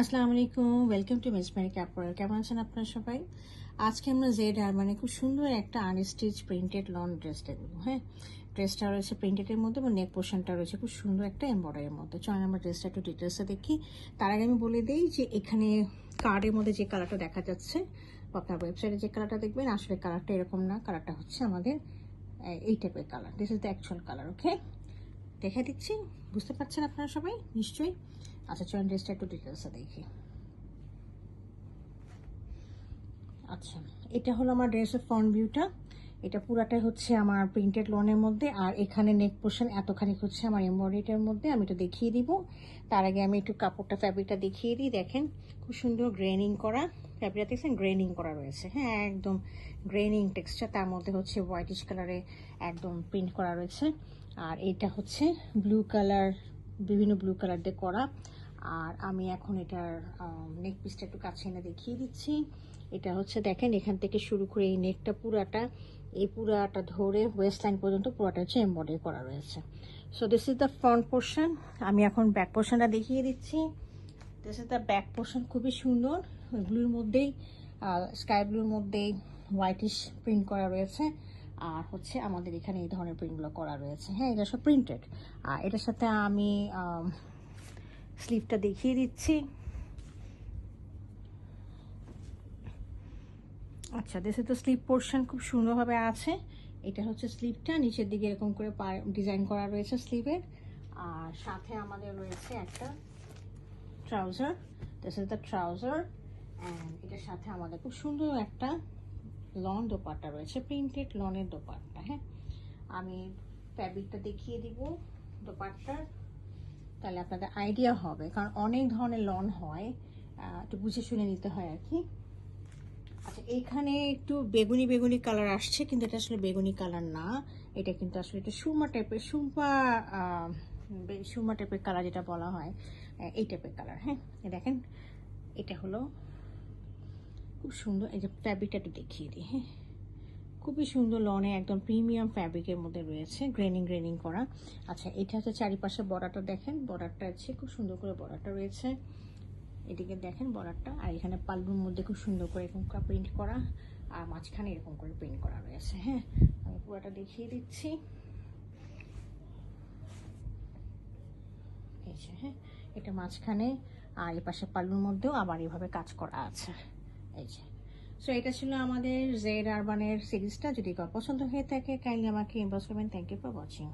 আসসালামু আলাইকুম, welcome to miss Mary কাপড়। কেমন আছেন আপনারা সবাই? আজকে আমরা জেড আর মানে খুব সুন্দর একটা আনস্টিচ প্রিন্টেড লন ড্রেস দেখবো। হ্যাঁ, ড্রেসটা রয়েছে প্রিন্টেডের মধ্যে এবং নেক পোর্শনটা রয়েছে খুব সুন্দর একটা এমব্রয়ডারির মধ্যে। চলেন আমরা ড্রেসটা একটু ডিটেলসে দেখি। তার আগে আমি বলে দিই যে এখানে কার্ডের মধ্যে যে কালারটা দেখা যাচ্ছে বা আপনার ওয়েবসাইটে যে কালারটা দেখবেন, আসলে কালারটা এরকম না। কালারটা হচ্ছে আমাদের এই টাইপের colour. This is the actual colour. Okay, দেখে দিচ্ছি, বুঝতে পারছেন আপনারা সবাই নিশ্চয়ই? আচ্ছা, চলেন ড্রেসটা একটু ডিটেলসে দেখি। আচ্ছা, এটা হলো আমার ড্রেসের ফ্রন্ট ভিউটা। এটা পুরাটাই হচ্ছে আমার প্রিন্টেড লনের মধ্যে, আর এখানে নেক পোর্শন এতখানি হচ্ছে আমার এমব্রয়ডারিটার মধ্যে। আমি একটু দেখিয়ে দিব। তার আগে আমি একটু কাপড়টা, ফ্যাব্রিকটা দেখিয়ে দিই। দেখেন, খুব সুন্দর গ্রেনিং করা ফ্যাব্রিকটা, দেখছেন গ্রেনিং করা রয়েছে। হ্যাঁ, একদম গ্রেনিং টেক্সচার, তার মধ্যে হচ্ছে হোয়াইটিশ কালারে একদম প্রিন্ট করা রয়েছে। আর এটা হচ্ছে ব্লু কালার, বিভিন্ন ব্লু কালার দিয়ে করা। আর আমি এখন এটার নেক পিসটা একটু কাছে এনে দেখিয়ে দিচ্ছি। এটা হচ্ছে দেখেন, এখান থেকে শুরু করে এই নেকটা পুরাটা, এই পুরাটা ধরে ওয়েস্ট লাইন পর্যন্ত পুরাটা হচ্ছে এমব্রয়ডারি করা রয়েছে। So this is the front portion. আমি এখন ব্যাক পোর্শনটা দেখিয়ে দিচ্ছি। This is the back portion, খুবই সুন্দর। ব্লুর মধ্যেই, স্কাই ব্লুর মধ্যেই হোয়াইটিশ প্রিন্ট করা রয়েছে। আর হচ্ছে আমাদের এখানে এই ধরনের প্রিন্টগুলো করা রয়েছে। হ্যাঁ, এটা সব প্রিন্টেড। আর এটার সাথে আমি স্লিভটা দেখিয়ে দিচ্ছি। আচ্ছা, দিস তো স্লিভ পোর্শন খুব সুন্দরভাবে আছে। এটা হচ্ছে স্লিভটা, নিচের দিকে এরকম করে ডিজাইন করা রয়েছে স্লিভের। আর সাথে আমাদের রয়েছে একটা trouser. This is the trouser. And এটার সাথে আমাদের খুব সুন্দর একটা লন দোপাট্টা রয়েছে, প্রিন্টেড লনের দোপাট্টা। হ্যাঁ, আমি ফ্যাব্রিকটা দেখিয়ে দিব দোপাট্টার, তাহলে আপনাদের আইডিয়া হবে, কারণ অনেক ধরনের লন হয়, একটু বুঝে শুনে নিতে হয় আর কি। আচ্ছা, এইখানে একটু বেগুনি বেগুনি কালার আসছে, কিন্তু এটা আসলে বেগুনি কালার না। এটা কিন্তু আসলে একটা সুরমা টাইপের, সুরমা টাইপের কালার যেটা বলা হয়, এই টাইপের কালার। হ্যাঁ, দেখেন, এটা হলো খুব সুন্দর। এই যে ফ্যাব্রিকটা একটু দেখিয়ে দিই। হ্যাঁ, খুবই সুন্দর লনে একদম প্রিমিয়াম ফ্যাব্রিকের মধ্যে রয়েছে, গ্রেনিং গ্রেনিং করা। আচ্ছা, এটা হচ্ছে চারিপাশে বর্ডারটা দেখেন, বর্ডারটা আছে খুব সুন্দর করে বর্ডারটা রয়েছে। এদিকে দেখেন বর্ডারটা, আর এখানে পাল্লুর মধ্যে খুব সুন্দর করে এরকম প্রিন্ট করা, আর মাঝখানে এরকম করে প্রিন্ট করা রয়েছে। হ্যাঁ, আমি পুরোটা দেখিয়ে দিচ্ছি। এই যে, হ্যাঁ, এটা মাঝখানে, আর এই পাশে পাল্লুর মধ্যেও আবার এভাবে কাজ করা আছে। এই যে, সো এটা ছিল আমাদের জেড আরবানের সিরিজটা। যদি কারো পছন্দ হয়ে থাকে, কাইন্ডলি আমাকে ইনবক্স করবেন। Thank you for watching.